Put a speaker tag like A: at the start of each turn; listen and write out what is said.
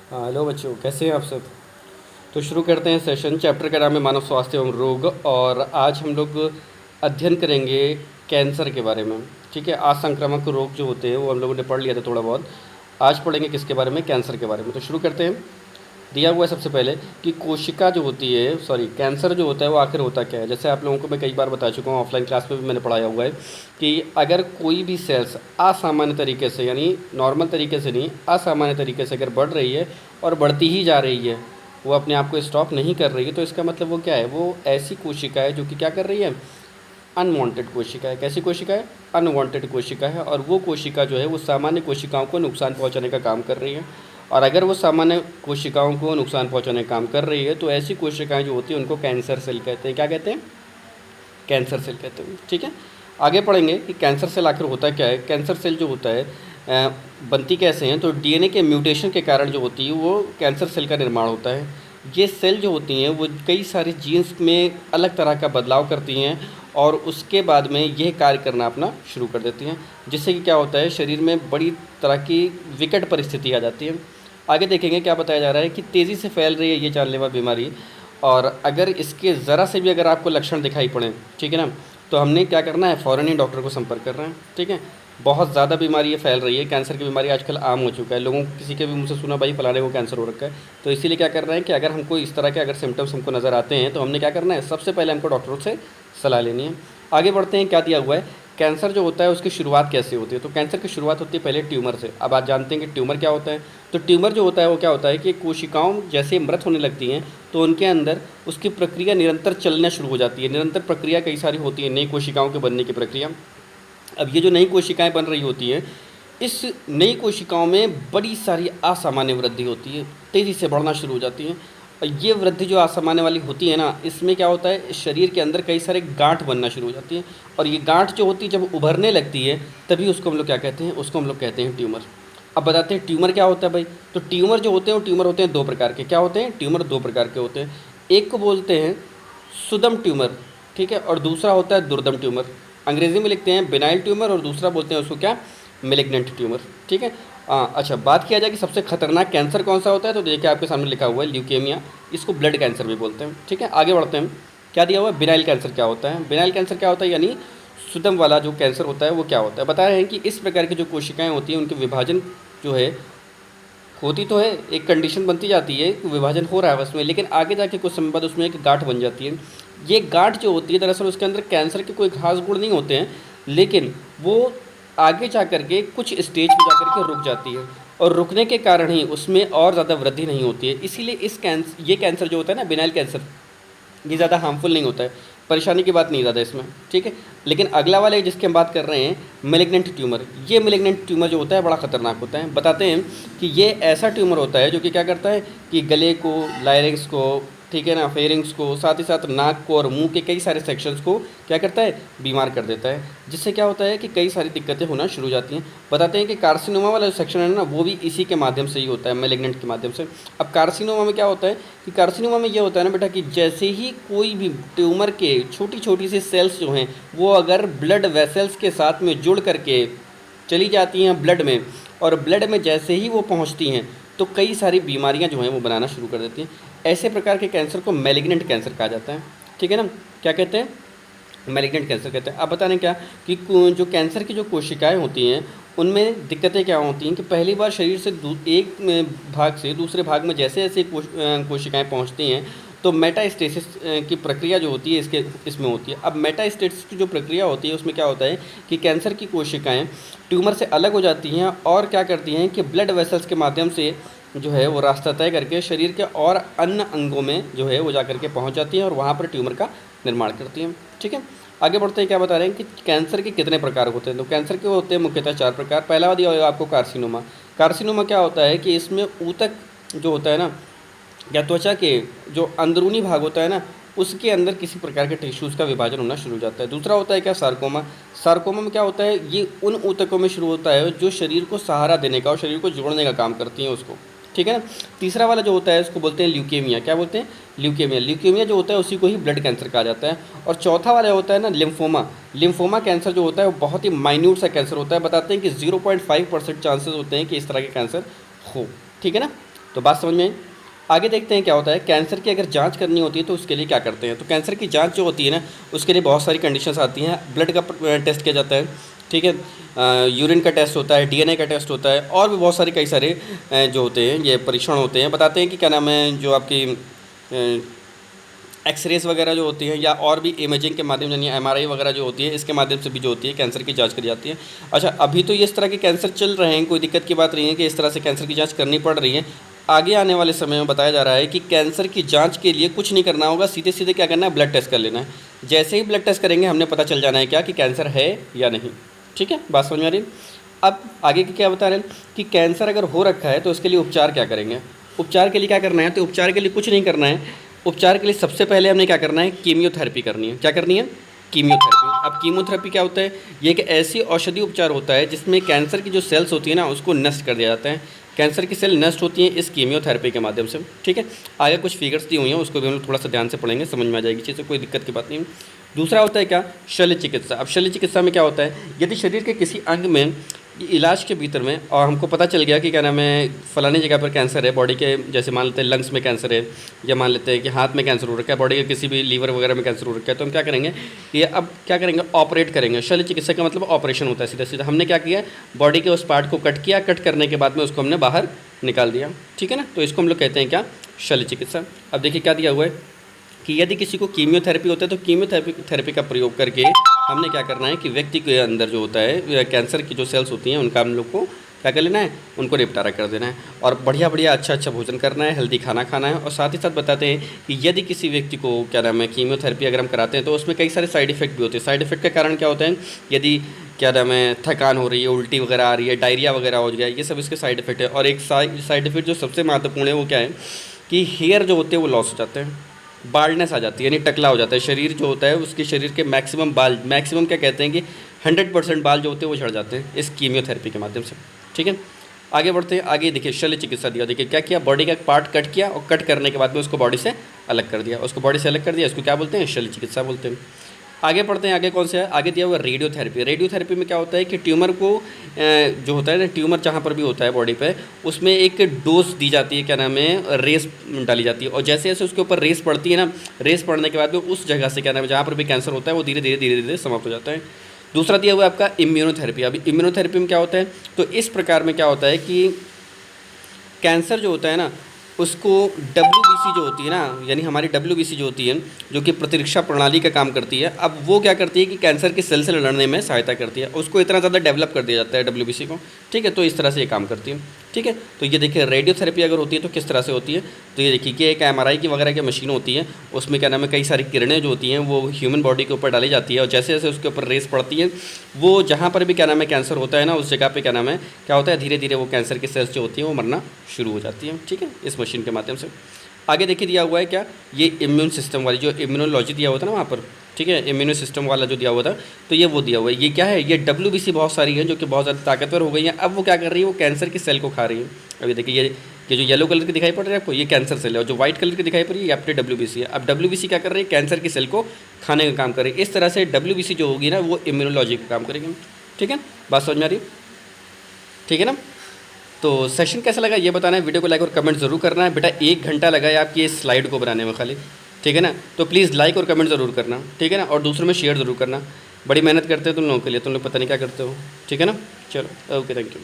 A: हाँ, हेलो बच्चों, कैसे हैं आप सब। तो शुरू करते हैं सेशन। चैप्टर का नाम है मानव स्वास्थ्य एवं रोग, और आज हम लोग अध्ययन करेंगे कैंसर के बारे में। ठीक है, आज संक्रामक रोग जो होते हैं वो हम लोगों ने पढ़ लिया था थोड़ा बहुत। आज पढ़ेंगे किसके बारे में, कैंसर के बारे में। तो शुरू करते हैं। दिया हुआ है सबसे पहले कि कोशिका जो होती है, सॉरी, कैंसर जो होता है वो आखिर होता क्या है। जैसे आप लोगों को मैं कई बार बता चुका हूँ, ऑफलाइन क्लास में भी मैंने पढ़ाया हुआ है कि अगर कोई भी सेल्स असामान्य तरीके से, यानी नॉर्मल तरीके से नहीं, असामान्य तरीके से अगर बढ़ रही है और बढ़ती ही जा रही है, वो अपने आप को स्टॉप नहीं कर रही है, तो इसका मतलब वो क्या है, वो ऐसी कोशिका है जो कि क्या कर रही है, अनवांटेड कोशिका है। कैसी कोशिका है, अनवांटेड कोशिका है। और वो कोशिका जो है वो सामान्य कोशिकाओं को नुकसान पहुंचाने का काम कर रही है। और अगर वो सामान्य कोशिकाओं को नुकसान पहुंचाने का काम कर रही है तो ऐसी कोशिकाएं जो होती हैं उनको कैंसर सेल कहते हैं। क्या कहते हैं, कैंसर सेल कहते हैं। ठीक है, आगे पढ़ेंगे कि कैंसर सेल आखिर होता क्या है। कैंसर सेल जो होता है बनती कैसे हैं, तो डीएनए के म्यूटेशन के कारण जो होती है वो कैंसर सेल का निर्माण होता है। ये सेल जो होती हैं वो कई सारे जीन्स में अलग तरह का बदलाव करती हैं और उसके बाद में यह कार्य करना अपना शुरू कर देती हैं, जिससे कि क्या होता है, शरीर में बड़ी तरह की विकट परिस्थिति आ जाती है। आगे देखेंगे क्या बताया जा रहा है कि तेज़ी से फैल रही है ये जानलेवा बीमारी, और अगर इसके ज़रा से भी अगर आपको लक्षण दिखाई पड़े, ठीक है ना, तो हमने क्या करना है, फ़ौरन ही डॉक्टर को संपर्क करना है। ठीक है, बहुत ज़्यादा बीमारी ये फैल रही है। कैंसर की बीमारी आजकल आम हो चुका है। लोगों को किसी के भी मुँह से सुना भाई फलाने को कैंसर हो रखा है, तो इसीलिए क्या कर रहे हैं कि अगर हमको इस तरह के अगर सिम्टम्स हमको नज़र आते हैं तो हमने क्या करना है, सबसे पहले हमको डॉक्टरों से सलाह लेनी है। आगे बढ़ते हैं, क्या दिया हुआ है, कैंसर जो होता है उसकी शुरुआत कैसे होती है। तो कैंसर की शुरुआत होती है पहले ट्यूमर से। अब आप जानते हैं कि ट्यूमर क्या होता है। तो ट्यूमर जो होता है वो क्या होता है कि कोशिकाओं जैसे मृत होने लगती हैं तो उनके अंदर उसकी प्रक्रिया निरंतर चलना शुरू हो जाती है। निरंतर प्रक्रिया कई सारी होती है, नई कोशिकाओं के बनने की प्रक्रिया। अब ये जो नई कोशिकाएं बन रही होती हैं, इस नई कोशिकाओं में बड़ी सारी असामान्य वृद्धि होती है, तेज़ी से बढ़ना शुरू हो जाती हैं। और ये वृद्धि जो असामान्य वाली होती है ना, इसमें क्या होता है, शरीर के अंदर कई सारे गांठ बनना शुरू हो जाती हैं। और ये गांठ जो होती है जब उभरने लगती है तभी उसको हम लोग क्या कहते हैं, उसको हम लोग कहते हैं ट्यूमर। अब बताते हैं ट्यूमर क्या होता है भाई। तो ट्यूमर जो होते हैं वो ट्यूमर होते हैं दो प्रकार के। क्या होते हैं, ट्यूमर दो प्रकार के होते हैं। एक को बोलते हैं सुदम ट्यूमर, ठीक है, और दूसरा होता है दुर्दम ट्यूमर। अंग्रेज़ी में लिखते हैं बेनाइल ट्यूमर और दूसरा बोलते हैं उसको क्या, मेलिग्नेंट ट्यूमर। ठीक है। अच्छा, बात किया जाए कि सबसे खतरनाक कैंसर कौन सा होता है, तो देखिए आपके सामने लिखा हुआ है ल्यूकेमिया। इसको ब्लड कैंसर भी बोलते हैं। ठीक है, आगे बढ़ते हैं। क्या दिया हुआ है, बिनाइल कैंसर क्या होता है। बिनाइल कैंसर क्या होता है, यानी सुदम वाला जो कैंसर होता है वो क्या होता है। बता रहे हैं कि इस प्रकार की जो कोशिकाएं होती हैं उनके विभाजन जो है होती तो है, एक कंडीशन बनती जाती है, विभाजन हो रहा है उसमें, लेकिन आगे जाके कुछ समय बाद उसमें एक गांठ बन जाती है। ये गांठ जो होती है दरअसल उसके अंदर कैंसर के कोई खास गुण नहीं होते हैं, लेकिन वो आगे जा कर के कुछ स्टेज पे जा कर के रुक जाती है, और रुकने के कारण ही उसमें और ज़्यादा वृद्धि नहीं होती है। इसीलिए ये कैंसर जो होता है ना, बिनाइल कैंसर, ये ज़्यादा हार्मफुल नहीं होता है, परेशानी की बात नहीं ज़्यादा इसमें। ठीक है, लेकिन अगला वाले जिसकी हम बात कर रहे हैं, मेलिग्नेंट ट्यूमर, ये मेलिग्नेंट ट्यूमर जो होता है बड़ा ख़तरनाक होता है। बताते हैं कि ये ऐसा ट्यूमर होता है जो कि क्या करता है कि गले को, लायरिंग्स को, ठीक है ना, फेरिंग्स को, साथ ही साथ नाक को और मुंह के कई सारे सेक्शंस को क्या करता है, बीमार कर देता है, जिससे क्या होता है कि कई सारी दिक्कतें होना शुरू हो जाती हैं। बताते हैं कि कार्सिनोमा वाला जो सेक्शन है ना, वो भी इसी के माध्यम से ही होता है, मेलिग्नेंट के माध्यम से। अब कार्सिनोमा में क्या होता है कि कार्सिनोमा में ये होता है ना बेटा कि जैसे ही कोई भी ट्यूमर के छोटी छोटी सी सेल्स जो हैं वो अगर ब्लड वेसल्स के साथ में जुड़ करके चली जाती हैं ब्लड में, और ब्लड में जैसे ही वो पहुंचती हैं तो कई सारी बीमारियां जो हैं वो बनाना शुरू कर देती हैं। ऐसे प्रकार के कैंसर को मैलिग्नेंट कैंसर कहा जाता है। ठीक है ना, क्या कहते हैं, मैलिग्नेंट कैंसर कहते हैं। अब बता रहे हैं क्या कि जो कैंसर की जो कोशिकाएं होती हैं उनमें दिक्कतें क्या होती हैं कि पहली बार शरीर से एक भाग से दूसरे भाग में जैसे जैसे कोशिकाएं पहुंचती हैं तो मेटास्टेसिस की प्रक्रिया जो होती है इसमें होती है। अब मेटास्टेसिस की जो प्रक्रिया होती है उसमें क्या होता है कि कैंसर की कोशिकाएं ट्यूमर से अलग हो जाती हैं और क्या करती हैं कि ब्लड वेसल्स के माध्यम से जो है वो रास्ता तय करके शरीर के और अन्य अंगों में जो है वो जा करके पहुंच जाती हैं और वहाँ पर ट्यूमर का निर्माण करती हैं। ठीक है, आगे बढ़ते हैं। क्या बता रहे हैं कि कैंसर के कितने प्रकार होते हैं। तो कैंसर के होते हैं मुख्यतः चार प्रकार। पहला दिया होगा आपको कार्सिनोमा। कार्सिनोमा क्या होता है कि इसमें ऊतक जो होता है ना, या त्वचा के जो अंदरूनी भाग होता है ना, उसके अंदर किसी प्रकार के टिश्यूज़ का विभाजन होना शुरू हो जाता है। दूसरा होता है क्या, सार्कोमा। सार्कोमा में क्या होता है, ये उन ऊतकों में शुरू होता है जो शरीर को सहारा देने का और शरीर को जोड़ने का काम करती हैं उसको। ठीक है ना। तीसरा वाला जो होता है उसको बोलते हैं ल्यूकेमिया। क्या बोलते हैं, ल्यूकेमिया। ल्यूकेमिया जो होता है उसी को ही ब्लड कैंसर कहा जाता है। और चौथा वाला होता है ना लिम्फोमा। लिम्फोमा कैंसर जो होता है वो बहुत ही माइन्यूट सा कैंसर होता है। बताते हैं कि 0.5% चांसेस होते हैं कि इस तरह के कैंसर हो। ठीक है ना। तो बात समझ में आई? आगे देखते हैं क्या होता है। कैंसर की अगर जांच करनी होती है तो उसके लिए क्या करते हैं। तो कैंसर की जांच जो होती है ना, उसके लिए बहुत सारी कंडीशंस आती हैं। ब्लड का टेस्ट किया जाता है, ठीक है, यूरिन का टेस्ट होता है, डीएनए का टेस्ट होता है, और भी बहुत सारे कई सारे जो होते हैं ये परीक्षण होते हैं। बताते हैं कि क्या नाम है, जो आपकी एक्सरेज वगैरह जो होती हैं, या और भी इमेजिंग के माध्यम, यानी एमआरआई वगैरह जो होती है, इसके माध्यम से भी जो होती है कैंसर की जांच करी जाती है। अच्छा, अभी तो ये इस तरह के कैंसर चल रहे हैं, कोई दिक्कत की बात नहीं है कि इस तरह से कैंसर की जांच करनी पड़ रही है। आगे आने वाले समय में बताया जा रहा है कि कैंसर की जांच के लिए कुछ नहीं करना होगा, सीधे सीधे क्या करना है, ब्लड टेस्ट कर लेना है। जैसे ही ब्लड टेस्ट करेंगे हमने पता चल जाना है क्या कि कैंसर है या नहीं। ठीक है, बात समझ में आ रही है? अब आगे की क्या बता रहे हैं कि कैंसर अगर हो रखा है तो उसके लिए उपचार क्या करेंगे। उपचार के लिए क्या करना है, तो उपचार के लिए कुछ नहीं करना है। उपचार के लिए सबसे पहले हमने क्या करना है, कीमियोथेरेपी करनी है। क्या करनी है, कीमियोथेरेपी। अब कीमोथेरेपी क्या होता है, ये एक ऐसी औषधि उपचार होता है जिसमें कैंसर की जो सेल्स होती है ना, उसको नष्ट कर दिया जाता है। कैंसर की सेल नष्ट होती हैं इस कीमियोथेरेपी के माध्यम से। ठीक है, आगे कुछ फिगर्स दी हुई हैं, उसको भी हम लोग थोड़ा सा ध्यान से पढ़ेंगे, समझ में आ जाएगी चीज़ें, कोई दिक्कत की बात नहीं। दूसरा होता है क्या, शल्य चिकित्सा। अब शल्य चिकित्सा में क्या होता है, यदि शरीर के किसी अंग में इलाज के भीतर में और हमको पता चल गया कि क्या नाम है, फलानी जगह पर कैंसर है बॉडी के, जैसे मान लेते हैं लंग्स में कैंसर है, या मान लेते हैं कि हाथ में कैंसर हो रखा है, बॉडी के किसी भी लीवर वगैरह में कैंसर हो रखा है, तो हम क्या करेंगे कि अब क्या करेंगे, ऑपरेट करेंगे। शल्य चिकित्सा का मतलब ऑपरेशन होता है सीधा सीधा। हमने क्या किया, बॉडी के उस पार्ट को कट किया, कट करने के बाद में उसको हमने बाहर निकाल दिया। ठीक है ना, तो इसको हम लोग कहते हैं क्या, शल्य चिकित्सा। अब देखिए क्या दिया हुआ है कि यदि किसी को कीमियोथेरेपी होता है तो कीमियोथेरेपी का प्रयोग करके हमने क्या करना है कि व्यक्ति के अंदर जो होता है कैंसर की जो सेल्स होती हैं उनका हम लोग को क्या कर लेना है, उनको निपटारा कर देना है, और बढ़िया बढ़िया अच्छा भोजन करना है, हेल्दी खाना खाना है। और साथ ही साथ बताते हैं कि यदि किसी व्यक्ति को क्या नाम है कीमियोथेरेपी अगर हम कराते हैं तो उसमें कई सारे साइड इफेक्ट भी होते हैं। साइड इफेक्ट का कारण क्या होता है, यदि क्या नाम है थकान हो रही है, उल्टी वगैरह आ रही है, डायरिया वगैरह हो गया, ये सब इसके साइड इफेक्ट है। और एक साइड इफेक्ट जो सबसे महत्वपूर्ण है वो क्या है कि हेयर जो होते हैं वो लॉस हो जाते हैं, बाल्डनेस आ जाती है, यानी टकला हो जाता है शरीर जो होता है, उसके शरीर के मैक्सिमम बाल, मैक्सिमम क्या कहते हैं कि 100% बाल जो होते हैं वो झड़ जाते हैं इस कीमियोथेरेपी के माध्यम से। ठीक है, आगे बढ़ते हैं। आगे देखिए शल्य चिकित्सा दिया, देखिए क्या किया, बॉडी का एक पार्ट कट किया और कट करने के बाद में उसको बॉडी से अलग कर दिया, उसको बॉडी से अलग कर दिया, इसको क्या बोलते हैं, शल्य चिकित्सा बोलते हैं। आगे पढ़ते हैं, आगे कौन सा है, आगे दिया हुआ रेडियोथेरेपी। रेडियोथेरेपी में क्या होता है कि ट्यूमर को जो होता है ना, ट्यूमर जहाँ पर भी होता है बॉडी पे, उसमें एक डोज दी जाती है, क्या नाम है, रेस डाली जाती है, और जैसे जैसे उसके ऊपर रेस पड़ती है ना, रेस पड़ने के बाद में उस जगह से क्या नाम है जहाँ पर भी कैंसर होता है वो धीरे धीरे समाप्त हो जाता है। दूसरा दिया हुआ है आपका इम्यूनोथेरेपी। अभी इम्यूनोथेरेपी में क्या होता है, तो इस प्रकार में क्या होता है कि कैंसर जो होता है ना उसको डब्ल्यूबीसी जो होती है ना, यानी हमारी डब्ल्यूबीसी जो होती है, जो कि प्रतिरक्षा प्रणाली का काम करती है, अब वो क्या करती है कि कैंसर की सेल से लड़ने में सहायता करती है, उसको इतना ज़्यादा डेवलप कर दिया जाता है डब्ल्यूबीसी को। ठीक है, तो इस तरह से ये काम करती है। ठीक है, तो ये देखिए रेडियोथेरेपी अगर होती है तो किस तरह से होती है, तो ये देखिए कि एक एमआरआई की वगैरह की मशीन होती है, उसमें क्या नाम है कई सारी किरणें जो होती हैं वो ह्यूमन बॉडी के ऊपर डाली जाती है, और जैसे जैसे उसके ऊपर रेस पड़ती है वो जहाँ पर भी क्या नाम है कैंसर होता है ना, उस जगह पे क्या नाम है क्या होता है, धीरे धीरे वो कैंसर की सेल्स जो होती हैं वो मरना शुरू हो जाती है। ठीक है, इस मशीन के माध्यम से। आगे देखिए दिया हुआ है क्या, ये इम्यून सिस्टम वाली जो इम्यूनोलॉजी दिया हुआ था ना वहाँ पर, ठीक है, इम्यूनो सिस्टम वाला जो दिया हुआ था, तो ये वो दिया हुआ है। ये क्या है, ये डब्ल्यूबीसी बहुत सारी है जो कि बहुत ज़्यादा ताकतवर हो गई हैं। अब वो क्या कर रही है, वो कैंसर की सेल को खा रही है। अभी देखिए ये जो येलो कलर की दिखाई पड़ रही है आपको, ये कैंसर सेल है, और जो व्हाइट कलर की दिखाई पड़ रही है ये आपकी डब्ल्यूबीसी है। अब डब्ल्यूबीसी क्या कर रही है, कैंसर की सेल को खाने का काम कर रही है। इस तरह से डब्ल्यूबीसी जो होगी ना वो इम्यूनोलॉजी का काम करेगी। ठीक है, बात समझ में आ रही है? ठीक है ना, तो सेशन कैसा लगा ये बताना है, वीडियो को लाइक और कमेंट जरूर करना है। बेटा 1 घंटा लगा है आपकी इस स्लाइड को बनाने में खाली, ठीक है ना, तो प्लीज़ लाइक और कमेंट ज़रूर करना, ठीक है ना, और दूसरों में शेयर ज़रूर करना। बड़ी मेहनत करते हो तुम लोगों के लिए, तुम लोग पता नहीं क्या करते हो, ठीक है ना। चलो ओके, थैंक यू।